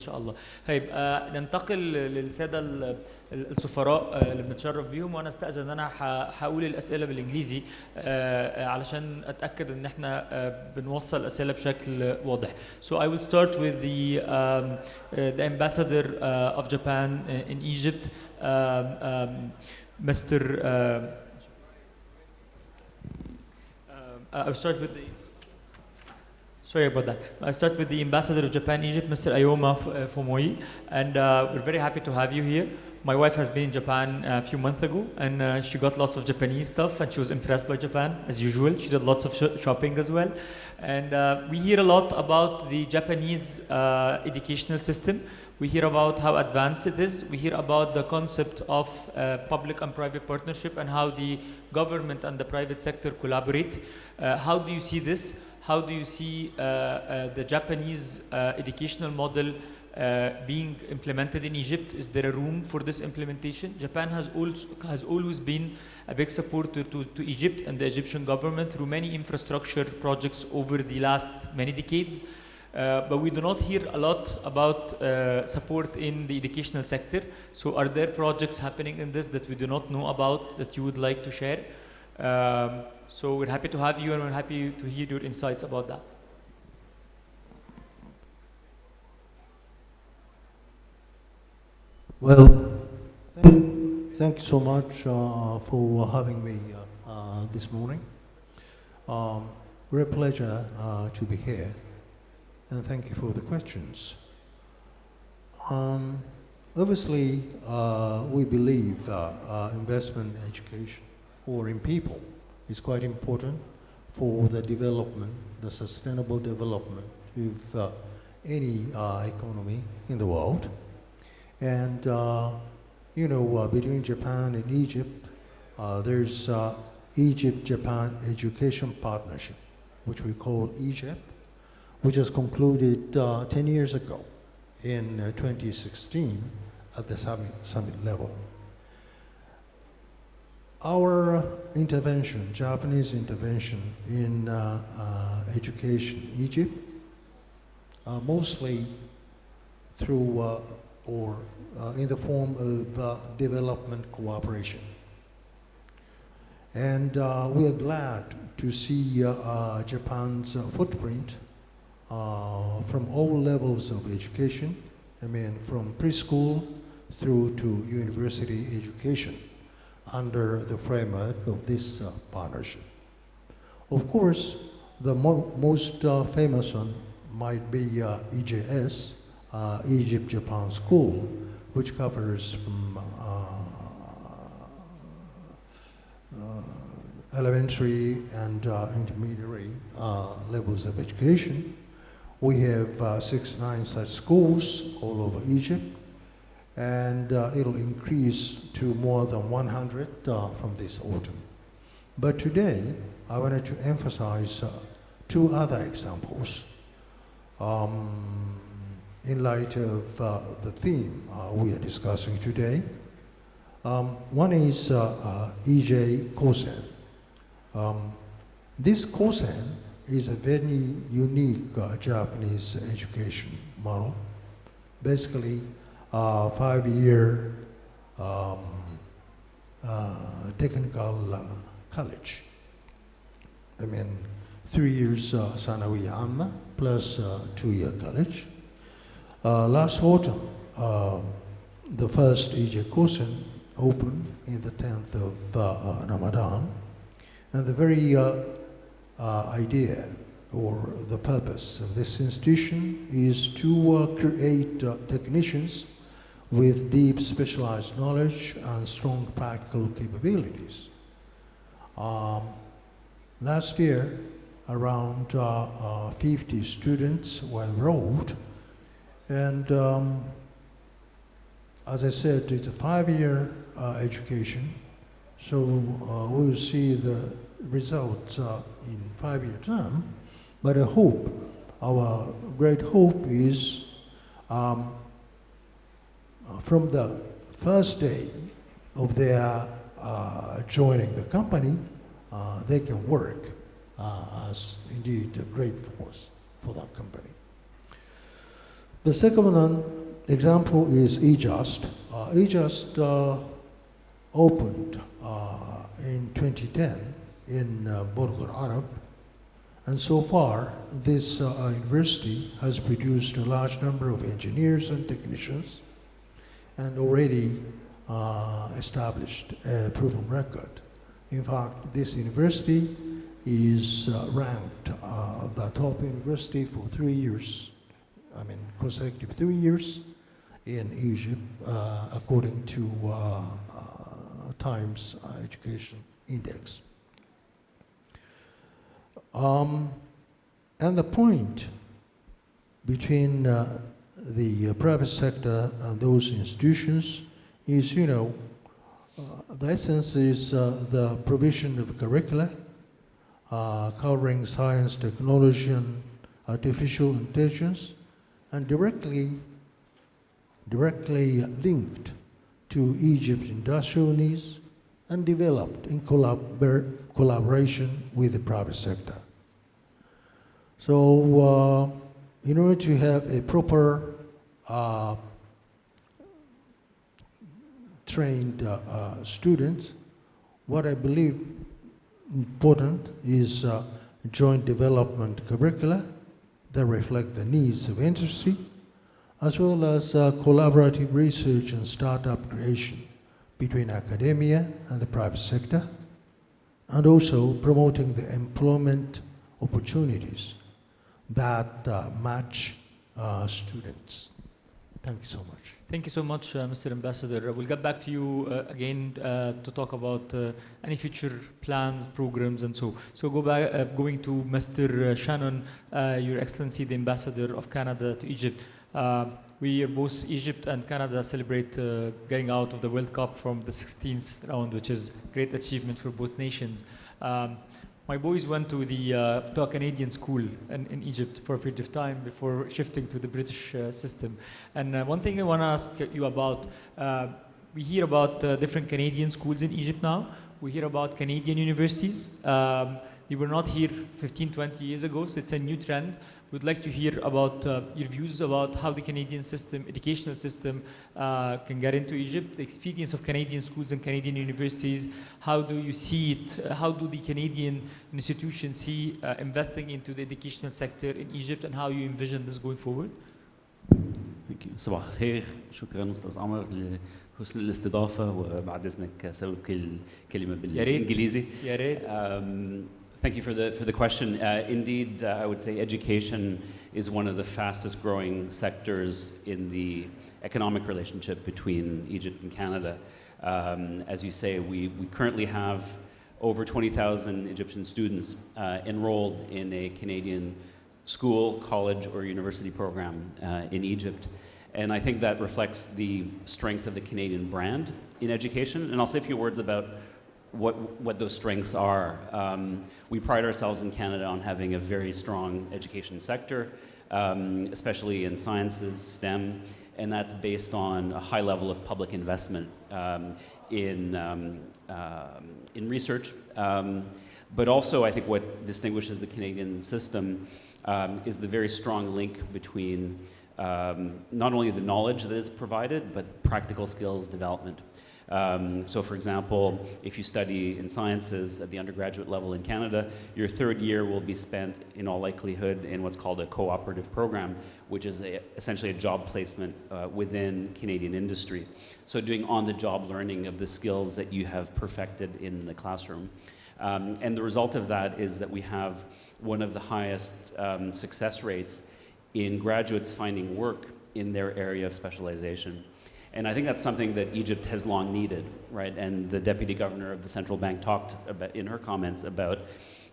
ان شاء الله. طيب ننتقل للساده السفراء اللي بنتشرف بيهم، وانا استاذن ان انا هقول الاسئله بالانجليزي علشان اتاكد ان احنا بنوصل الاسئله بشكل واضح. So I will start with the ambassador of Japan in Egypt, Mr. I'll start with the Sorry about that. I start with the Ambassador of Japan Egypt, Mr. Ayoma Fumoi, and we're very happy to have you here. My wife has been in Japan a few months ago, and she got lots of Japanese stuff, and she was impressed by Japan, as usual. She did lots of shopping as well. And we hear a lot about the Japanese educational system. We hear about how advanced it is. We hear about the concept of public and private partnership and how the government and the private sector collaborate. How do you see this? How do you see the Japanese educational model being implemented in Egypt? Is there a room for this implementation? Japan has always been a big supporter to Egypt and the Egyptian government through many infrastructure projects over the last many decades. But we do not hear a lot about support in the educational sector. So are there projects happening in this that we do not know about that you would like to share? So we're happy to have you, and we're happy to hear your insights about that. Well, thank you so much for having me this morning. Great pleasure to be here, and thank you for the questions. Obviously, we believe investment in education or in people is quite important for the development, the sustainable development of any economy in the world. And between Japan and Egypt, there's Egypt-Japan Education Partnership, which we call EJEP, which was concluded 10 years ago in 2016 at the summit level. Our intervention, Japanese intervention in education in Egypt, mostly through in the form of development cooperation. And we are glad to see Japan's footprint from all levels of education, from preschool through to university education, under the framework of this partnership. Of course, the most famous one might be EJS, Egypt-Japan School, which covers from elementary and intermediary levels of education. We have 69 such schools all over Egypt, and it'll increase to more than 100 from this autumn. But today, I wanted to emphasize two other examples in light of the theme we are discussing today. One is EJ Kosen. This Kosen is a very unique Japanese education model. Basically, 5-year technical college. 3 years Sanawi Amma plus 2-year college. Last autumn, the first EJ Kosen opened in the 10th of Ramadan, and the very idea or the purpose of this institution is to create technicians with deep specialized knowledge and strong practical capabilities. Last year, around 50 students were enrolled, and as I said, it's a 5-year education, so we'll see the results in 5-year term. But I hope, our great hope is from the first day of their joining the company, they can work as indeed a great force for that company. The second one example is eJust. eJust opened in 2010 in Borg Al Arab, and so far this university has produced a large number of engineers and technicians and already established a proven record. In fact, this university is ranked the top university for 3 years, consecutive 3 years in Egypt, according to Times Education Index. And the point between the private sector and those institutions is, the essence is the provision of curricula covering science, technology, and artificial intelligence, and directly linked to Egypt's industrial needs and developed in collaboration with the private sector. So in order to have a proper trained students, what I believe important is joint development curricula that reflect the needs of industry, as well as collaborative research and startup creation between academia and the private sector, and also promoting the employment opportunities that match students. Thank you so much. Thank you so much, Mr. Ambassador. We'll get back to you again to talk about any future plans, programs, and so. So going to Mr. Shannon, Your Excellency, the Ambassador of Canada to Egypt. We are both Egypt and Canada celebrate getting out of the World Cup from the 16th round, which is a great achievement for both nations. My boys went to a Canadian school in Egypt for a period of time before shifting to the British system. And one thing I want to ask you about, we hear about different Canadian schools in Egypt now. We hear about Canadian universities. They were not here 15, 20 years ago, so it's a new trend. We'd like to hear about your views about how the Canadian system, educational system, can get into Egypt, the experience of Canadian schools and Canadian universities. How do you see it? How do the Canadian institutions see investing into the educational sector in Egypt, and how you envision this going forward? Thank you. صباح الخير. شكرا أستاذ عمر لحسن الاستضافة، وبعد إذنك سألقي الكلمة بالإنجليزي. يا ريت. Thank you for the question. Indeed, I would say education is one of the fastest growing sectors in the economic relationship between Egypt and Canada. As you say, we currently have over 20,000 Egyptian students enrolled in a Canadian school, college, or university program in Egypt. And I think that reflects the strength of the Canadian brand in education. And I'll say a few words about what those strengths are. We pride ourselves in Canada on having a very strong education sector, especially in sciences, STEM, and that's based on a high level of public investment in research. But also, I think what distinguishes the Canadian system is the very strong link between not only the knowledge that is provided, but practical skills development. So for example, if you study in sciences at the undergraduate level in Canada, your third year will be spent in all likelihood in what's called a cooperative program, which is essentially a job placement within Canadian industry. So doing on-the-job learning of the skills that you have perfected in the classroom. And the result of that is that we have one of the highest success rates in graduates finding work in their area of specialization. And I think that's something that Egypt has long needed, right? And the deputy governor of the central bank talked about in her comments about,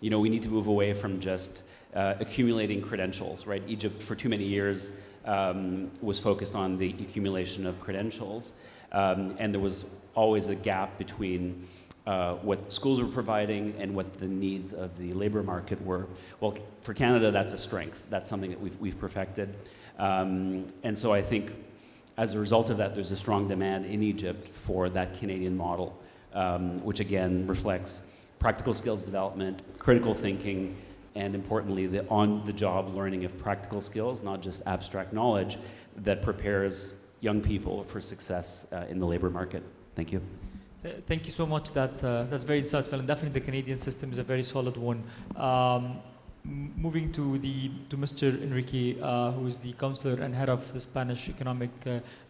we need to move away from just accumulating credentials, right? Egypt for too many years was focused on the accumulation of credentials, and there was always a gap between what schools were providing and what the needs of the labor market were. Well, for Canada, that's a strength. That's something that we've perfected. And so I think as a result of that, there's a strong demand in Egypt for that Canadian model, which again reflects practical skills development, critical thinking, and importantly, the on-the-job learning of practical skills, not just abstract knowledge, that prepares young people for success in the labor market. Thank you. Thank you so much. That's very insightful, and definitely the Canadian system is a very solid one. Moving to Mr. Enrique, who is the counselor and head of the Spanish Economic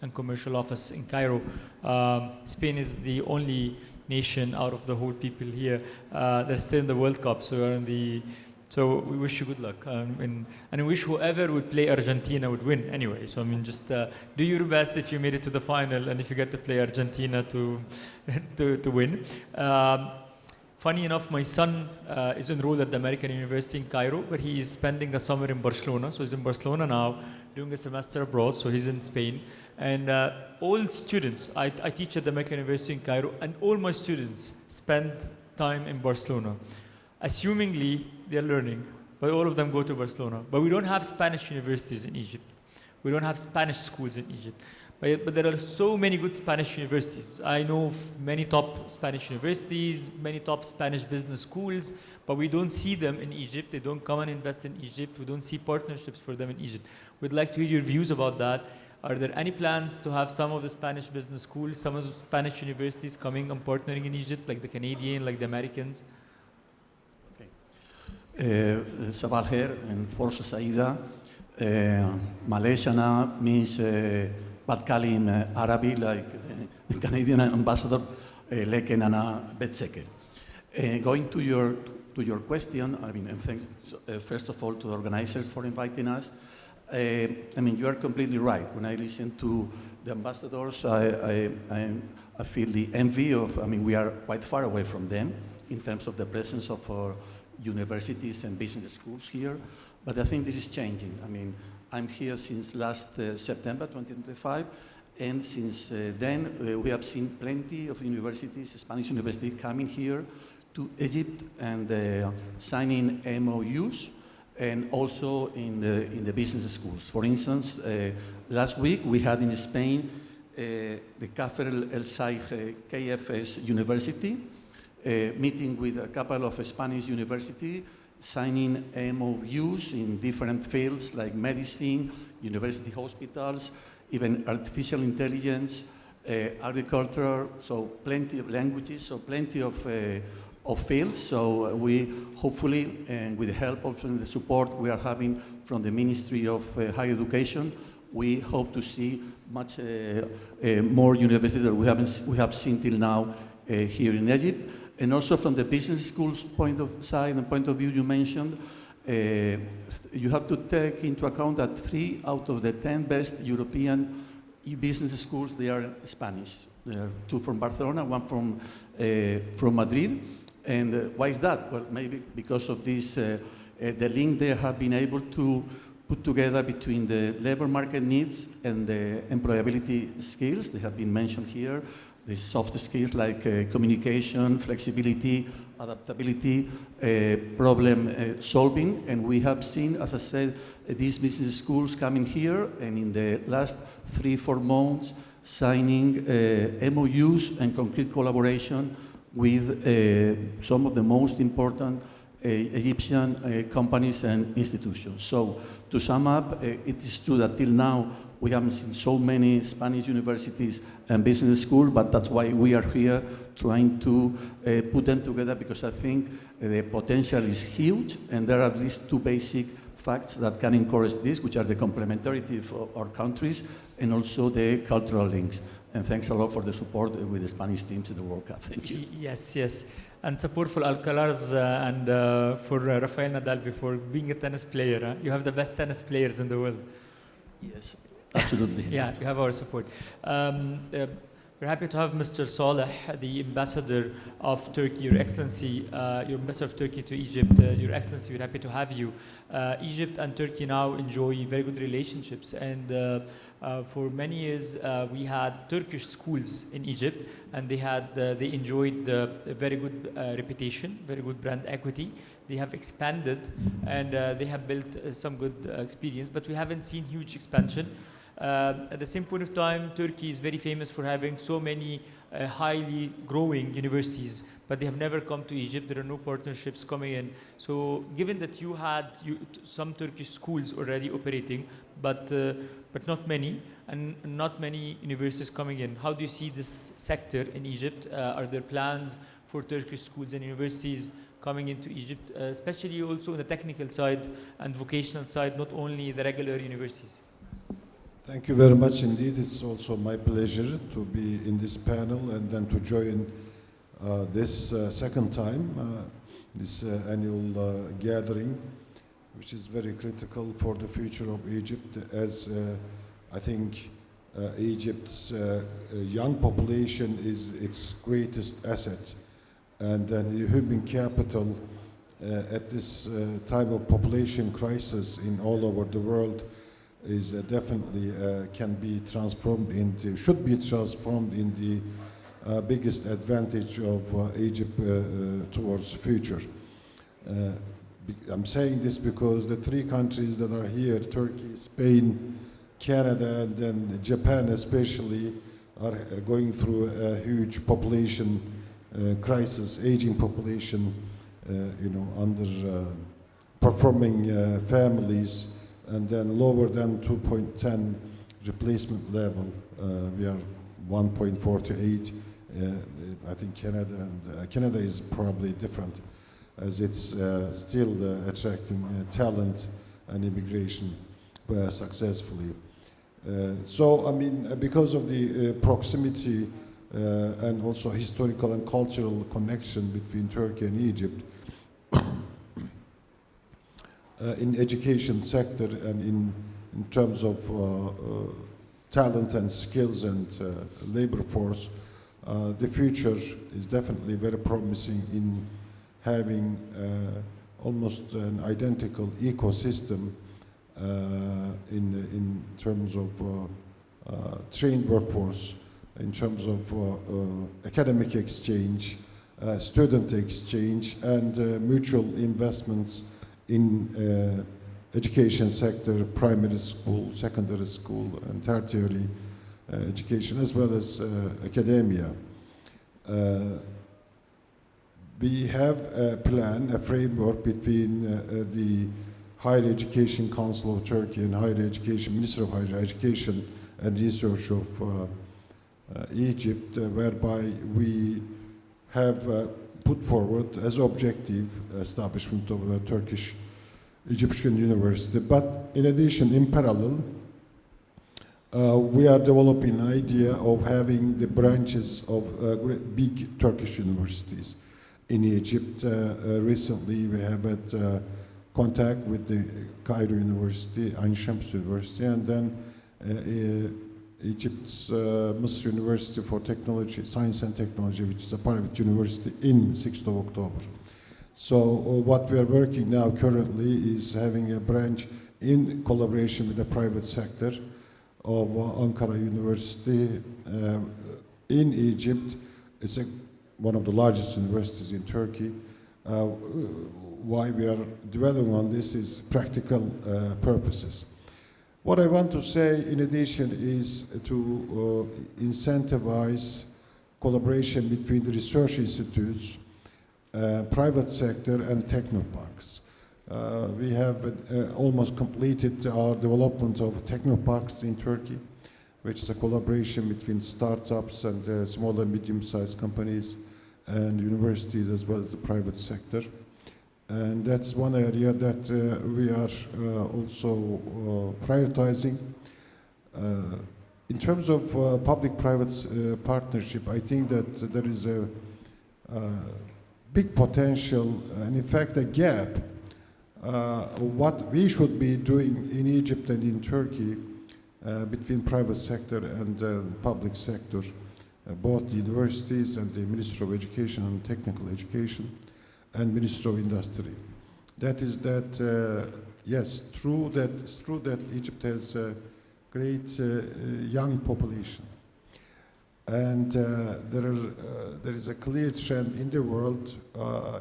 and Commercial Office in Cairo. Spain is the only nation out of the whole people here that's still in the World Cup. So we wish you good luck, and we wish whoever would play Argentina would win anyway. So I mean, just do your best if you made it to the final and if you get to play Argentina to win. Funny enough, my son is enrolled at the American University in Cairo, but he is spending a summer in Barcelona. So he's in Barcelona now, doing a semester abroad, so he's in Spain. And all students, I teach at the American University in Cairo, and all my students spend time in Barcelona. Assumingly, they're learning, but all of them go to Barcelona. But we don't have Spanish universities in Egypt. We don't have Spanish schools in Egypt. But there are so many good Spanish universities. I know of many top Spanish universities, many top Spanish business schools, but we don't see them in Egypt. They don't come and invest in Egypt. We don't see partnerships for them in Egypt. We'd like to hear your views about that. Are there any plans to have some of the Spanish business schools, some of the Spanish universities coming and partnering in Egypt, like the Canadian, like the Americans? صباح الخير and فرصة سعيدة. معلش أنا مش بتكلم عربي like the Canadian ambassador, لكن أنا بتسكر. Going to your question, I mean, and thanks first of all to the organizers for inviting us. I mean, you are completely right. When I listen to the ambassadors, I feel the envy of, I mean, we are quite far away from them in terms of the presence of our universities and business schools here, but I think this is changing. I mean, I'm here since last September 2025, and since then we have seen plenty of universities, Spanish universities coming here to Egypt and signing MOUs, and also in the business schools. For instance, last week we had in Spain the Kafr El Sheikh KFS University, meeting with a couple of Spanish universities, signing MOUs in different fields like medicine, university hospitals, even artificial intelligence, agriculture, so plenty of languages, so plenty of fields. So we hopefully, and with the help of the support we are having from the Ministry of Higher Education, we hope to see much more universities that we have seen till now here in Egypt. And also from the business schools point of view you mentioned, you have to take into account that 3 out of the 10 best European business schools, they are Spanish. There are 2 from Barcelona, 1 from Madrid. And why is that? Well, maybe because of this, the link they have been able to put together between the labor market needs and the employability skills. They have been mentioned here. These soft skills like communication, flexibility, adaptability, problem solving. And we have seen, as I said, these business schools coming here, and in the last 3-4 months, signing MOUs and concrete collaboration with some of the most important Egyptian companies and institutions. So to sum up, it is true that till now we haven't seen so many Spanish universities and business schools, but that's why we are here trying to put them together, because I think the potential is huge, and there are at least 2 basic facts that can encourage this, which are the complementarity of our countries and also the cultural links. And thanks a lot for the support with the Spanish teams in the World Cup. Thank you. Yes. And support for Alcaraz and for Rafael Nadal before being a tennis player. Huh? You have the best tennis players in the world. Yes, absolutely. Yeah, you have our support. We're happy to have Mr. Saleh, the ambassador of Turkey, Your Excellency, your ambassador of Turkey to Egypt. Your Excellency, we're happy to have you. Egypt and Turkey now enjoy very good relationships, and for many years we had Turkish schools in Egypt, and they enjoyed a very good reputation, very good brand equity. They have expanded, and they have built some good experience, but we haven't seen huge expansion. At the same point of time, Turkey is very famous for having so many highly growing universities, but they have never come to Egypt. There are no partnerships coming in. So given that you had some Turkish schools already operating, but not many, and not many universities coming in, how do you see this sector in Egypt? Are there plans for Turkish schools and universities coming into Egypt, especially also on the technical side and vocational side, not only the regular universities? Thank you very much indeed. It's also my pleasure to be in this panel and then to join this second time, this annual gathering, which is very critical for the future of Egypt, as I think Egypt's young population is its greatest asset, and then the human capital at this time of population crisis in all over the world is definitely can be transformed into, should be transformed in the biggest advantage of Egypt towards the future. I'm saying this because the three countries that are here, Turkey, Spain, Canada, and then Japan especially, are going through a huge population crisis, aging population, under performing families, and then lower than 2.10 replacement level. We are 1.4 to 8. I think Canada is probably different, as it's still attracting talent and immigration successfully. So, I mean, because of the proximity and also historical and cultural connection between Turkey and Egypt, in education sector and in terms of talent and skills and labor force, the future is definitely very promising in having almost an identical ecosystem in terms of trained workforce, in terms of academic exchange, student exchange, and mutual investments in education sector, primary school, secondary school, and tertiary education, as well as academia. We have a plan, a framework between the Higher Education Council of Turkey and Higher Education, Minister of Higher Education and Research of Egypt, whereby we have put forward as objective establishment of a Turkish Egyptian university. But in addition, in parallel, we are developing an idea of having the branches of big Turkish universities in Egypt. Recently, we have had contact with the Cairo University, Ain Shams University, and then Egypt's Misr University for Technology, Science and Technology, which is a private university in 6th of October. So what we are working now currently is having a branch in collaboration with the private sector of Ankara University in Egypt. It's one of the largest universities in Turkey. Why we are dwelling on this is practical purposes. What I want to say in addition is to incentivize collaboration between the research institutes, private sector, and technoparks. We have almost completed our development of technoparks in Turkey, which is a collaboration between startups and small and medium-sized companies and universities, as well as the private sector. And that's one area that we are also prioritizing. In terms of public-private partnership, I think that there is a big potential and in fact a gap what we should be doing in Egypt and in Turkey between private sector and public sector, both the universities and the Ministry of Education and Technical Education and Ministry of Industry. That is that, yes, it's true that Egypt has a great young population. And there is a clear trend in the world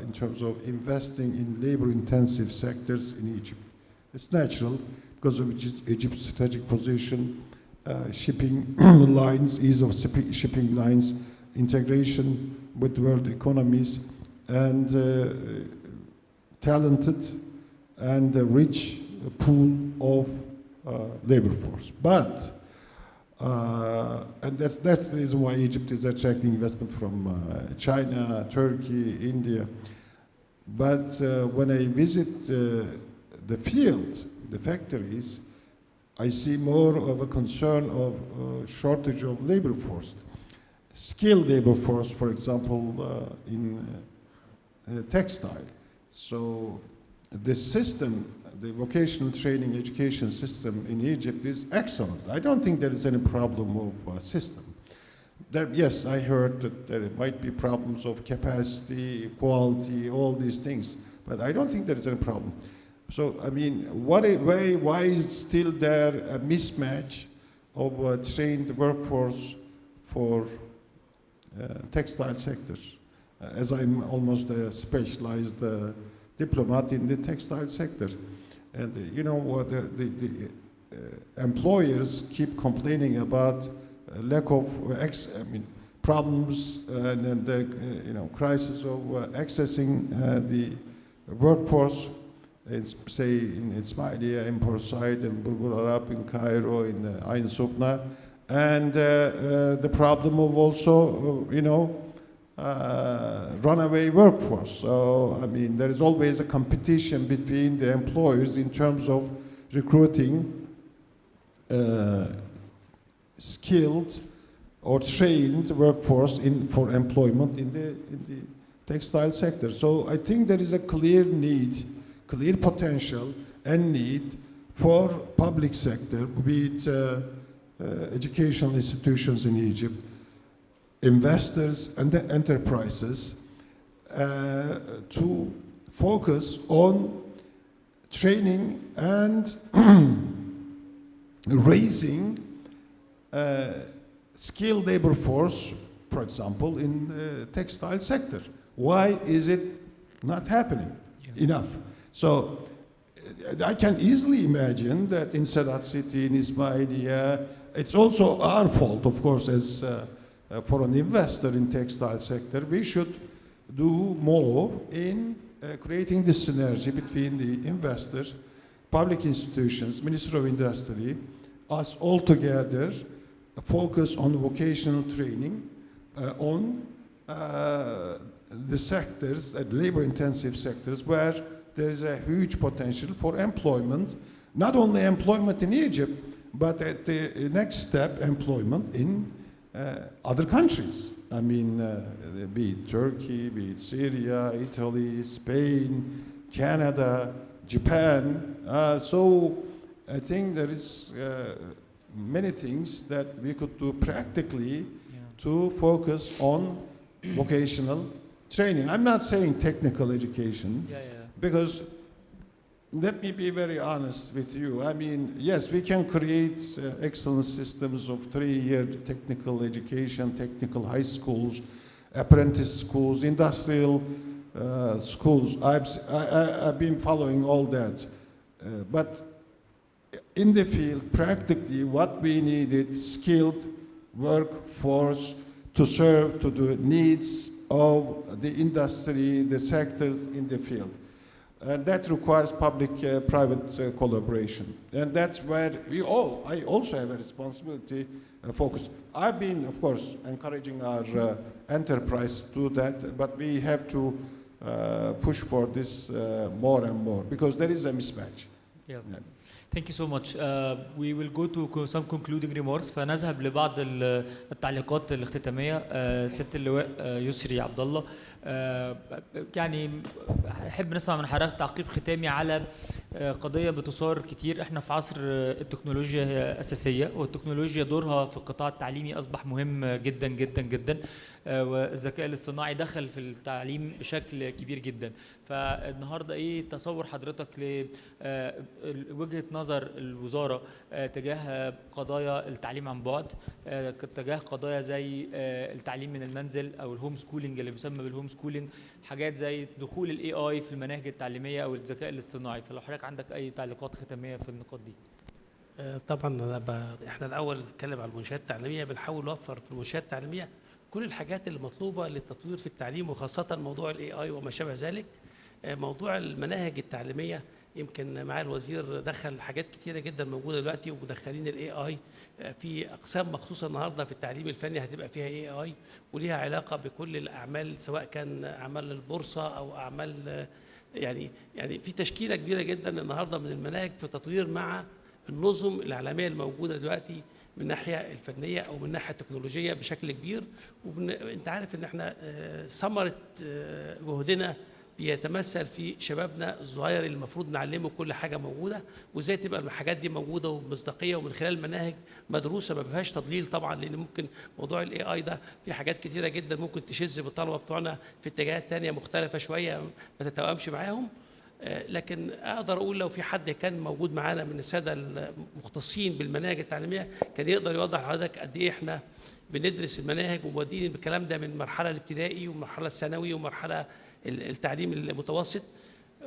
in terms of investing in labor-intensive sectors in Egypt. It's natural because of Egypt's strategic position shipping lines, ease of shipping lines, integration with world economies, and talented and rich pool of labor force. But and that's the reason why Egypt is attracting investment from China, Turkey, India. But when I visit the field, the factories, I see more of a concern of shortage of labor force. Skilled labor force, for example, in textile. So the system, the vocational training education system in Egypt is excellent. I don't think there is any problem of system. Yes, I heard that there might be problems of capacity, quality, all these things, but I don't think there is any problem. So, I mean, why is still there a mismatch of trained workforce for textile sectors? As I'm almost a specialized diplomat in the textile sector. And you know what, the employers keep complaining about lack of problems and the crisis of accessing the workforce, say in Ismailia, in Port Said, in Bulbul Arab, in Cairo, in Ain Sukna, and the problem of also, runaway workforce. So, I mean, there is always a competition between the employers in terms of recruiting skilled or trained workforce for employment in the textile sector. So I think there is a clear need, clear potential and need for public sector, be it educational institutions in Egypt, investors and the enterprises to focus on training and raising skilled labor force, for example, in the textile sector. Why is it not happening enough? So I can easily imagine that in Sadat City, in Ismailia, it's also our fault, of course, as for an investor in textile sector, we should do more in creating this synergy between the investors, public institutions, Ministry of Industry, us all together focus on vocational training on the sectors, labor-intensive sectors, where there is a huge potential for employment, not only employment in Egypt, but at the next step, employment in other countries. I mean, be it Turkey, be it Syria, Italy, Spain, Canada, Japan. So I think there is many things that we could do practically to focus on vocational training. I'm not saying technical education, because let me be very honest with you. I mean, yes, we can create excellent systems of 3-year technical education, technical high schools, apprentice schools, industrial schools. I've been following all that. But in the field, practically, what we need is skilled workforce to serve to the needs of the industry, the sectors in the field. And that requires public-private collaboration. And that's where I also have a responsibility focus. I've been, of course, encouraging our enterprise to do that, but we have to push for this more and more, because there is a mismatch. Yeah. Thank you so much. We will go to some concluding remarks. فنذهب لبعض التعليقات الاختتامية. سيادة اللواء يسري عبد الله، يعني أحب نسمع من حضرتك تعقيب ختامي على قضية بتثار كتير. احنا في عصر التكنولوجيا هي أساسية، والتكنولوجيا دورها في القطاع التعليمي أصبح مهم جدا جدا جدا، والذكاء الاصطناعي دخل في التعليم بشكل كبير جدا. فالنهارده ايه تصور حضرتك لوجهة نظر الوزارة تجاه قضايا التعليم عن بعد، تجاه قضايا زي التعليم من المنزل او الهوم سكولينج اللي بيسمى بالهوم سكولينج، حاجات زي دخول الاي في المناهج التعليميه او الذكاء الاصطناعي. فلو حضرتك عندك اي تعليقات ختاميه في النقاط دي. طبعا احنا الاول نتكلم على المنشات التعليميه، بنحاول نوفر في المنشات التعليميه كل الحاجات اللي مطلوبه للتطوير في التعليم، وخاصه موضوع الاي اي وما شابه ذلك. موضوع المناهج التعليميه يمكن مع الوزير دخل حاجات كتيره جدا موجوده دلوقتي، ومدخلين الاي اي في اقسام مخصوصه النهارده في التعليم الفني هتبقى فيها اي اي، وليها علاقه بكل الاعمال سواء كان اعمال البورصه او اعمال يعني في تشكيله كبيره جدا النهارده من المناهج في تطوير مع النظم العالميه الموجوده دلوقتي من الناحيه الفنيه او من الناحيه التكنولوجيه بشكل كبير. وانت عارف ان احنا ثمره جهدنا بيتمثل في شبابنا الصغير اللي المفروض نعلمه كل حاجه موجوده، وازاي تبقى الحاجات دي موجوده وبمصداقيه ومن خلال مناهج مدروسه ما فيهاش تضليل طبعا، لان ممكن موضوع الاي اي ده في حاجات كتيره جدا ممكن تشذ بالطلبه بتوعنا في اتجاهات ثانيه مختلفه شويه ما تتوائمش معاهم. لكن اقدر اقول لو في حد كان موجود معانا من الساده المختصين بالمناهج التعليميه كان يقدر يوضح لحضرتك قد ايه احنا بندرس المناهج ومودين الكلام ده من المرحله الابتدائي والمرحله الثانوي ومرحله التعليم المتوسط.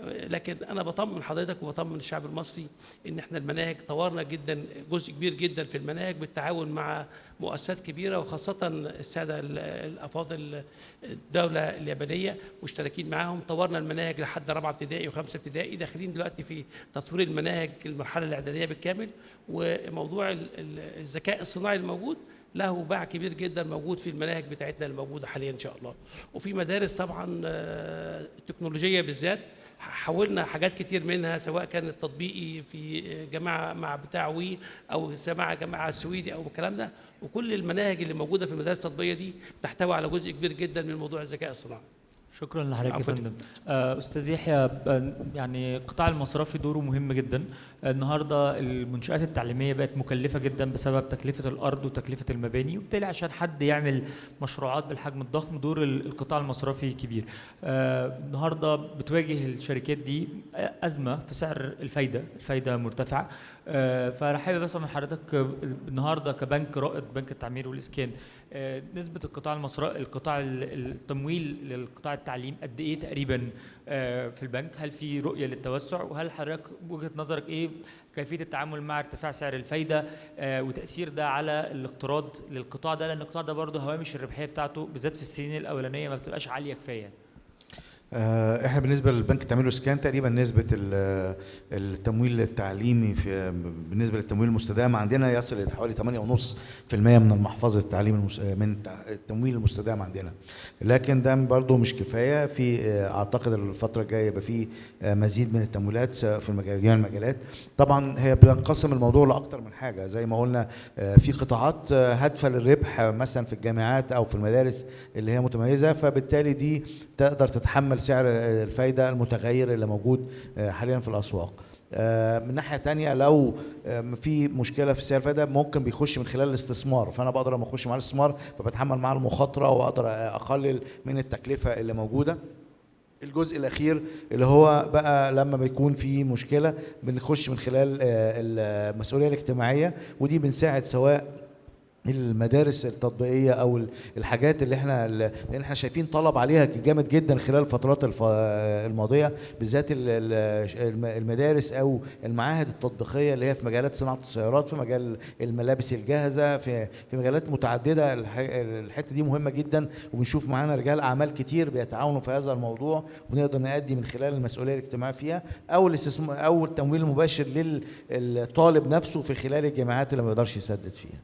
لكن انا بطمن حضرتك وبطمن الشعب المصري ان احنا المناهج طورنا جدا، جزء كبير جدا في المناهج بالتعاون مع مؤسسات كبيره، وخاصه الساده الافاضل الدوله اليابانيه مشتركين معاهم. طورنا المناهج لحد رابعه ابتدائي وخمسه ابتدائي، داخلين دلوقتي في تطوير المناهج المرحله الاعداديه بالكامل. وموضوع الذكاء الصناعي الموجود له باع كبير جدا موجود في المناهج بتاعتنا الموجوده حاليا ان شاء الله. وفي مدارس طبعا التكنولوجيه بالذات حولنا حاجات كتير منها، سواء كان التطبيقي في جماعه مع بتاع وي او مع جماعه السويدي او الكلام ده، وكل المناهج اللي موجوده في المدارس التطبيقيه دي تحتوي على جزء كبير جدا من موضوع الذكاء الصناعي. شكرا لحضرتك يا فندم. استاذ يحيى، يعني القطاع المصرفي دوره مهم جدا. النهارده المنشآت التعليميه بقت مكلفه جدا بسبب تكلفه الارض وتكلفه المباني، وبالتالي عشان حد يعمل مشروعات بالحجم الضخم دور القطاع المصرفي كبير. النهارده بتواجه الشركات دي ازمه في سعر الفايده مرتفعه. فانا حابب اسال من حضرتك النهارده كبنك رائد بنك التعمير والاسكان، نسبه القطاع التمويل للقطاع التعليم قد ايه تقريبا في البنك؟ هل في رؤيه للتوسع؟ وهل حضرتك وجهه نظرك ايه كيفيه التعامل مع ارتفاع سعر الفايده وتاثير ده على الاقتراض للقطاع ده، لان القطاع ده برضه هوامش الربحيه بتاعته بالذات في السنين الاولانيه ما بتبقاش عاليه كفايه؟ احنا بالنسبه للبنك التعمير والاسكان تقريبا نسبه التمويل التعليمي بالنسبه للتمويل المستدام عندنا يصل الى حوالي 8.5% من المحفظه التعليم من التمويل المستدام عندنا. لكن ده برضه مش كفايه، في اعتقد الفتره الجايه يبقى في مزيد من التمويلات في جميع المجالات. طبعا هي بينقسم الموضوع لاكثر من حاجه، زي ما قلنا في قطاعات هادفه للربح مثلا في الجامعات او في المدارس اللي هي متميزه، فبالتالي دي تقدر تتحمل سعر الفايدة المتغير اللي موجود حاليا في الأسواق. من ناحية تانية لو في مشكلة في سعر الفايدة ممكن بيخش من خلال الاستثمار، فأنا بقدر لما أخش مع الاستثمار فبتحمل مع المخاطرة وأقدر أقلل من التكلفة اللي موجودة. الجزء الأخير اللي هو بقى لما بيكون في مشكلة بنخش من خلال المسؤولية الاجتماعية، ودي بنساعد سواء المدارس التطبيقيه او الحاجات اللي احنا شايفين طلب عليها جامد جدا خلال الفترات الماضيه، بالذات المدارس او المعاهد التطبيقيه اللي هي في مجالات صناعه السيارات، في مجال الملابس الجاهزه، في مجالات متعدده. الحته دي مهمه جدا، وبنشوف معانا رجال اعمال كتير بيتعاونوا في هذا الموضوع، ونقدر نؤدي من خلال المسؤوليه الاجتماعيه فيها او التمويل المباشر للطالب نفسه في خلال الجامعات اللي ما يقدرش يسدد فيها.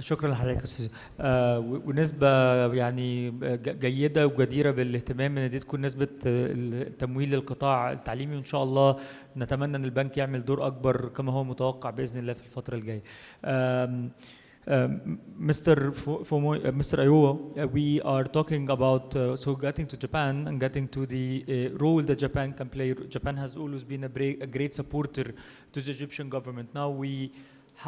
شكرا لحضرتك يا استاذ. ونسبه يعني جيده وجديره بالاهتمام ان دي تكون نسبه التمويل للقطاع التعليمي، وان شاء الله نتمنى ان البنك يعمل دور اكبر كما هو متوقع باذن الله في الفتره الجايه. Mr. Ayoa, we are talking about so getting to Japan and getting to the role that Japan can play. Japan has always been a great supporter to the Egyptian government. Now we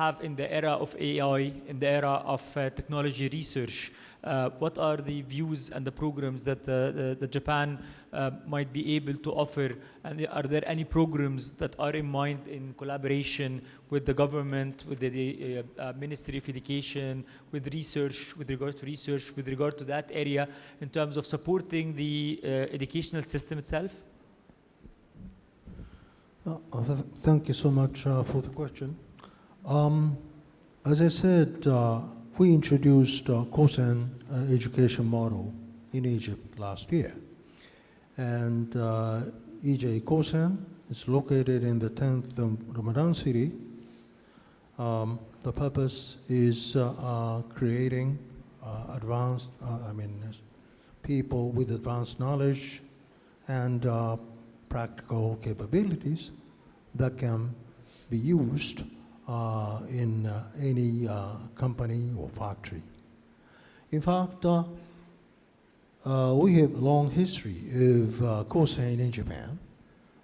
have in the era of AI, in the era of technology research, what are the views and the programs that Japan might be able to offer, and are there any programs that are in mind in collaboration with the government, with the Ministry of Education, with research, with regard to that area in terms of supporting the educational system itself? Thank you so much for the question. As I said, we introduced Kosen education model in Egypt last year. And EJ Kosen is located in the 10th Ramadan city. The purpose is creating people with advanced knowledge and practical capabilities that can be used in any company or factory. In fact, we have a long history of Kosen in Japan.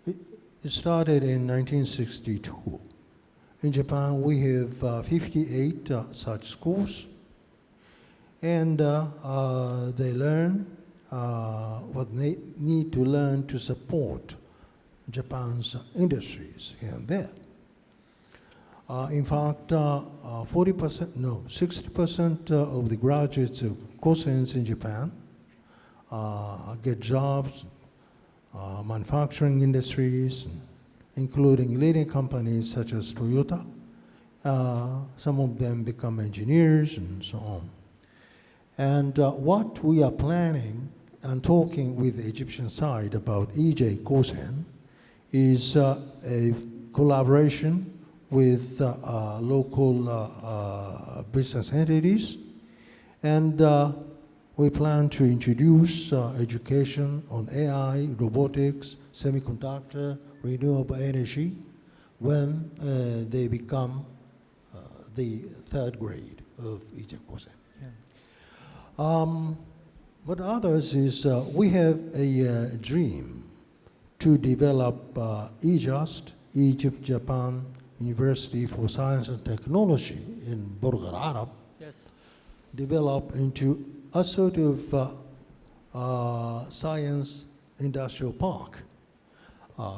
It started in 1962. In Japan, we have 58 such schools, and they learn what they need to learn to support Japan's industries here and there. In fact, 60% of the graduates of Kosens in Japan get jobs, manufacturing industries, including leading companies such as Toyota. Some of them become engineers and so on. And what we are planning and talking with the Egyptian side about EJ Kosen is a collaboration with local business entities, and we plan to introduce education on AI, robotics, semiconductor, renewable energy when they become the third grade of EJ Kosen. But others is we have a dream to develop EJUST, Egypt-Japan University for Science and Technology in Burj Al Arab, Yes. develop into a sort of science industrial park.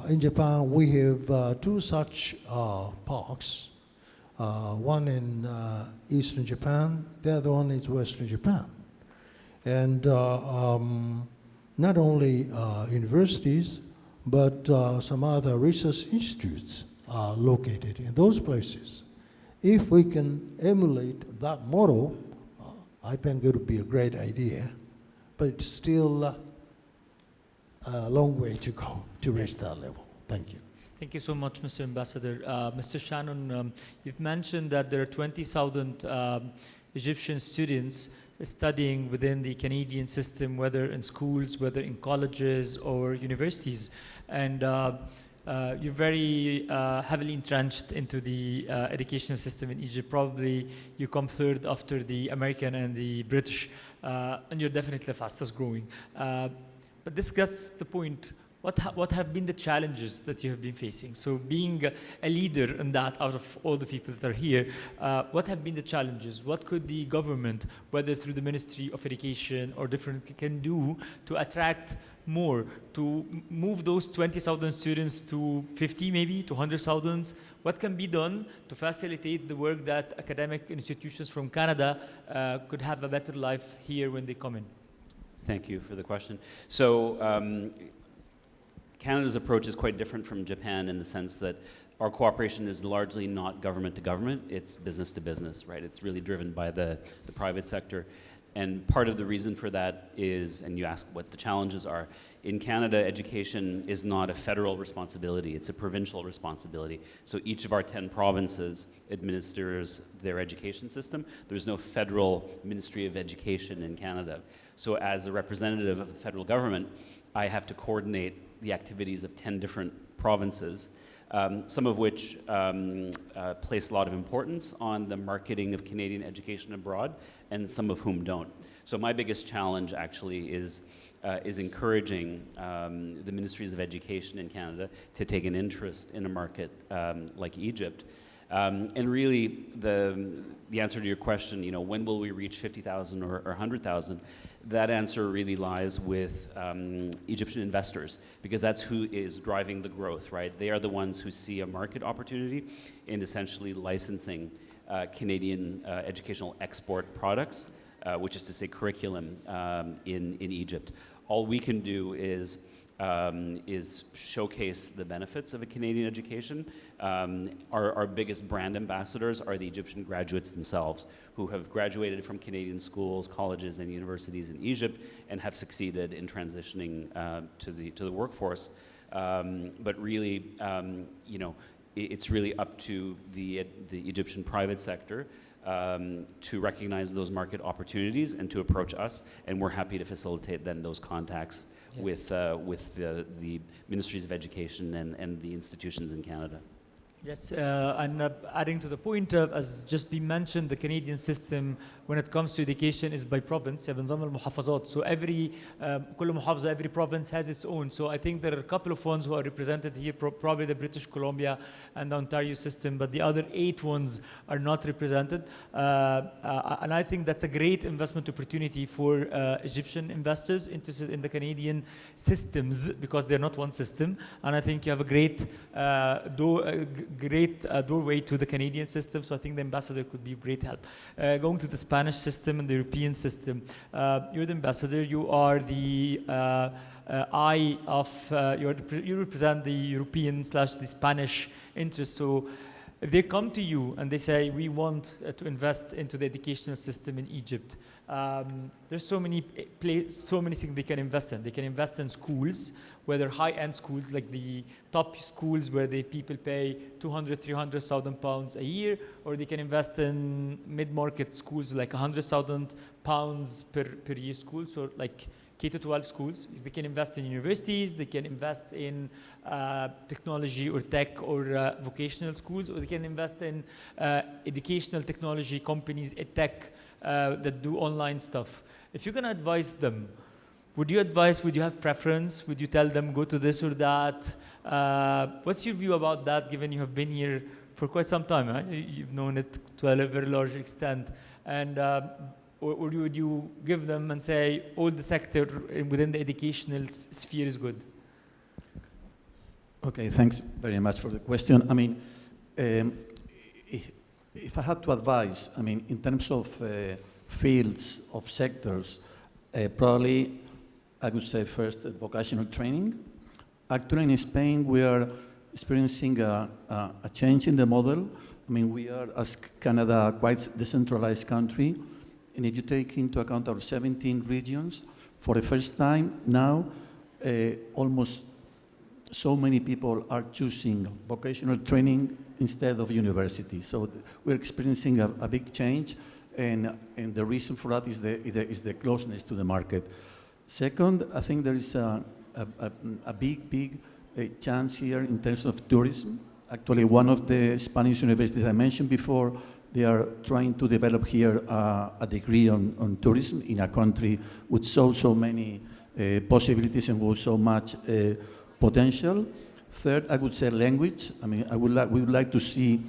In Japan, we have two such parks, one in eastern Japan, the other one is western Japan. And not only universities, but some other research institutes are located in those places. If we can emulate that model, I think it would be a great idea, but it's still a long way to go to reach that level. Thank you. Thank you so much, Mr. Ambassador. Mr. Shannon, you've mentioned that there are 20,000 Egyptian students studying within the Canadian system, whether in schools, whether in colleges or universities. And you're very heavily entrenched into the educational system in Egypt. Probably you come third after the American and the British, and you're definitely the fastest growing. But this gets the point. What have been the challenges that you have been facing? So being a leader in that, out of all the people that are here, what have been the challenges? What could the government, whether through the Ministry of Education or different, can do to attract more, to move those 20,000 students to 50 maybe, to 100,000? What can be done to facilitate the work that academic institutions from Canada could have a better life here when they come in? Thank you for the question. So Canada's approach is quite different from Japan in the sense that our cooperation is largely not government to government, it's business to business, right? It's really driven by the private sector. And part of the reason for that is, and you asked what the challenges are, in Canada, education is not a federal responsibility, it's a provincial responsibility. So each of our 10 provinces administers their education system. There's no federal Ministry of Education in Canada. So as a representative of the federal government, I have to coordinate the activities of 10 different provinces, some of which place a lot of importance on the marketing of Canadian education abroad, and some of whom don't. So my biggest challenge actually is encouraging the ministries of education in Canada to take an interest in a market like Egypt. And really, the answer to your question, you know, when will we reach 50,000 or 100,000? That answer really lies with Egyptian investors, because that's who is driving the growth, right? They are the ones who see a market opportunity in essentially licensing Canadian educational export products, which is to say curriculum in Egypt. All we can do is is showcase the benefits of a Canadian education. Our biggest brand ambassadors are the Egyptian graduates themselves, who have graduated from Canadian schools, colleges, and universities in Egypt and have succeeded in transitioning to the workforce. But really, you know, it's really up to the Egyptian private sector to recognize those market opportunities and to approach us, and we're happy to facilitate then those contacts with the ministries of education and the institutions in Canada. Yes, and adding to the point, as just been mentioned, the Canadian system when it comes to education is by province. بنظام المحافظات. So كل محافظة, every province has its own. So I think there are a couple of ones who are represented here, probably the British Columbia and the Ontario system, but the other 8 ones are not represented. And I think that's a great investment opportunity for Egyptian investors interested in the Canadian systems, because they're not one system. And I think you have a great doorway to the Canadian system, so I think the ambassador could be great help. Going to the Spanish system and the European system, you're the ambassador, you are the eye of, you represent the European / the Spanish interest. So if they come to you and they say, we want to invest into the educational system in Egypt, there's so many things they can invest in. They can invest in schools, whether high-end schools like the top schools where the people pay 200,000, 300,000 pounds a year, or they can invest in mid-market schools like 100,000 pounds per year schools, or like K-12 schools. They can invest in universities, they can invest in technology or tech or vocational schools, or they can invest in educational technology companies, tech that do online stuff. If you're gonna advise them, would you have preference? Would you tell them go to this or that? What's your view about that, given you have been here for quite some time? Huh? You've known it to a very large extent. And or would you give them and say all the sector within the educational sphere is good? Okay, thanks very much for the question. I mean, if I had to advise, I mean, in terms of fields, of sectors, probably I would say first vocational training. Actually, in Spain, we are experiencing a change in the model. I mean, we are, as Canada, quite a decentralized country. And if you take into account our 17 regions, for the first time now, almost so many people are choosing vocational training instead of university. So we're experiencing a big change, and the reason for that is the closeness to the market. Second, I think there is a big chance here in terms of tourism. Actually, one of the Spanish universities I mentioned before, they are trying to develop here a degree on tourism in a country with so many possibilities and with so much potential. Third, I would say language. I mean, we would like to see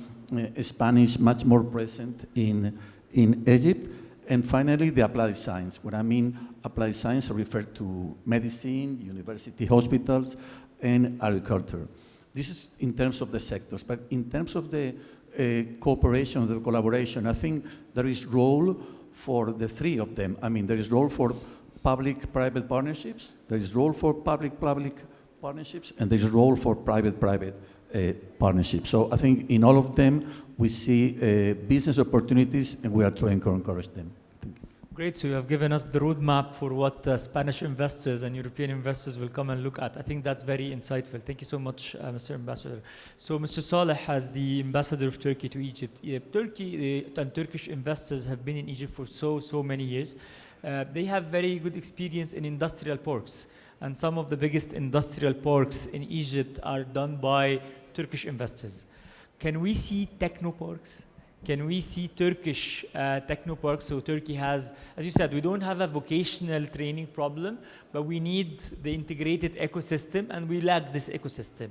Spanish much more present in Egypt. And finally, the applied science. When I mean applied science, I refer to medicine, university, hospitals, and agriculture. This is in terms of the sectors, but in terms of the cooperation, the collaboration, I think there is role for the 3 of them. I mean, there is role for public-private partnerships, there is role for public-public partnerships, and there is role for private-private partnerships. So I think in all of them, we see business opportunities, and we are trying to encourage them. Thank you. Great, so you have given us the roadmap for what Spanish investors and European investors will come and look at. I think that's very insightful. Thank you so much, Mr. Ambassador. So Mr. Saleh, as the ambassador of Turkey to Egypt, Turkey and Turkish investors have been in Egypt for so many years. They have very good experience in industrial parks, and some of the biggest industrial parks in Egypt are done by Turkish investors. Can we see technoparks? Can we see Turkish technoparks? So Turkey has, as you said, we don't have a vocational training problem, but we need the integrated ecosystem, and we lack this ecosystem.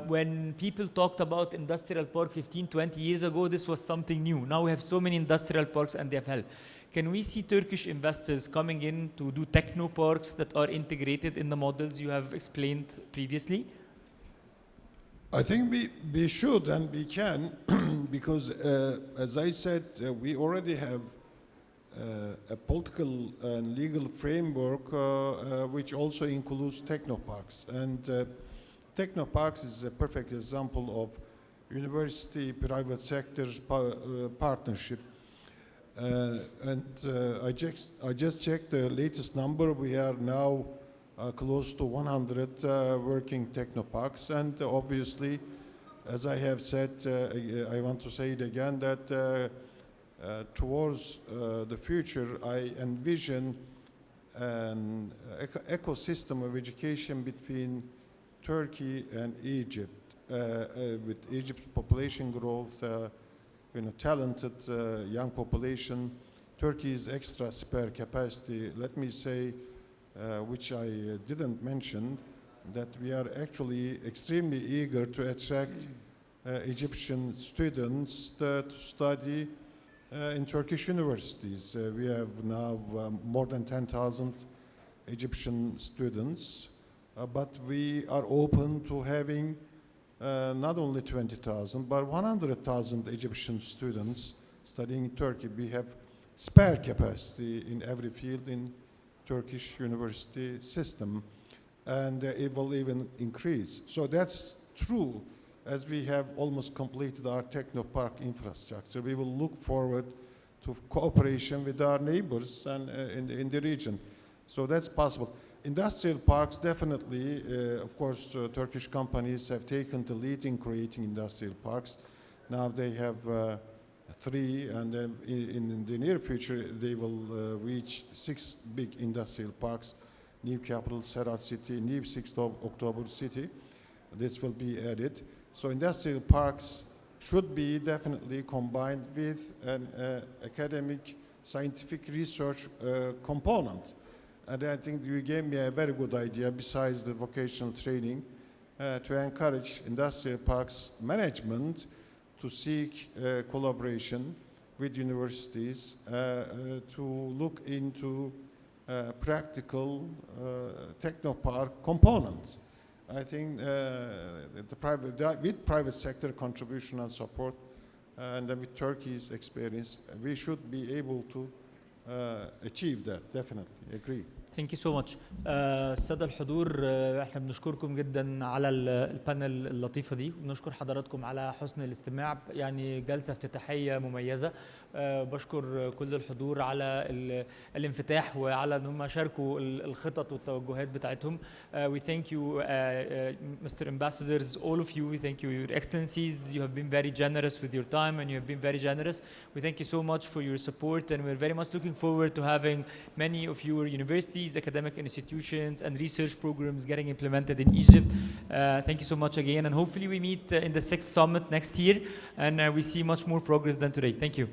When people talked about industrial park 15, 20 years ago, this was something new. Now we have so many industrial parks, and they have helped. Can we see Turkish investors coming in to do technoparks that are integrated in the models you have explained previously? I think we should and we can, because as I said, we already have a political and legal framework which also includes technoparks. And technoparks is a perfect example of university-private sector partnership. I just checked the latest number. We are now close to 100 working technoparks, and obviously, as I have said, I want to say it again, that towards the future, I envision an ecosystem of education between Turkey and Egypt, with Egypt's population growth, talented young population, Turkey's extra spare capacity. Let me say, which I didn't mention, that we are actually extremely eager to attract Egyptian students to study in Turkish universities. We have now more than 10,000 Egyptian students, but we are open to having not only 20,000, but 100,000 Egyptian students studying in Turkey. We have spare capacity in every field in Turkish university system, and it will even increase. So that's true. As we have almost completed our technopark infrastructure, we will look forward to cooperation with our neighbors and in the region. So that's possible. Industrial parks, definitely, of course, Turkish companies have taken the lead in creating industrial parks. Now they have 3, and then in the near future, they will reach 6 big industrial parks: new capital, Serhat City, new 6th of October City. This will be added. So industrial parks should be definitely combined with an academic, scientific research component. And I think you gave me a very good idea, besides the vocational training, to encourage industrial parks management to seek collaboration with universities to look into practical technopark components. I think with private sector contribution and support, and then with Turkey's experience, we should be able to achieve that. Definitely agree. Thank you so much. السادة الحضور، احنا بنشكركم جدا على البانل اللطيفة دي، وبنشكر حضراتكم على حسن الاستماع. يعني جلسة افتتاحية مميزة. بشكر كل الحضور على الانفتاح وعلى ان هم شاركوا الخطط والتوجهات بتاعتهم. We thank you, Mr. Ambassadors, all of you. We thank you, Your Excellencies. You have been very generous with your time, and you have been very generous. We thank you so much for your support, and we're very much looking forward to having many of your universities, academic institutions, and research programs getting implemented in Egypt. Thank you so much again, and hopefully we meet in the 6th summit next year, and we see much more progress than today. Thank you.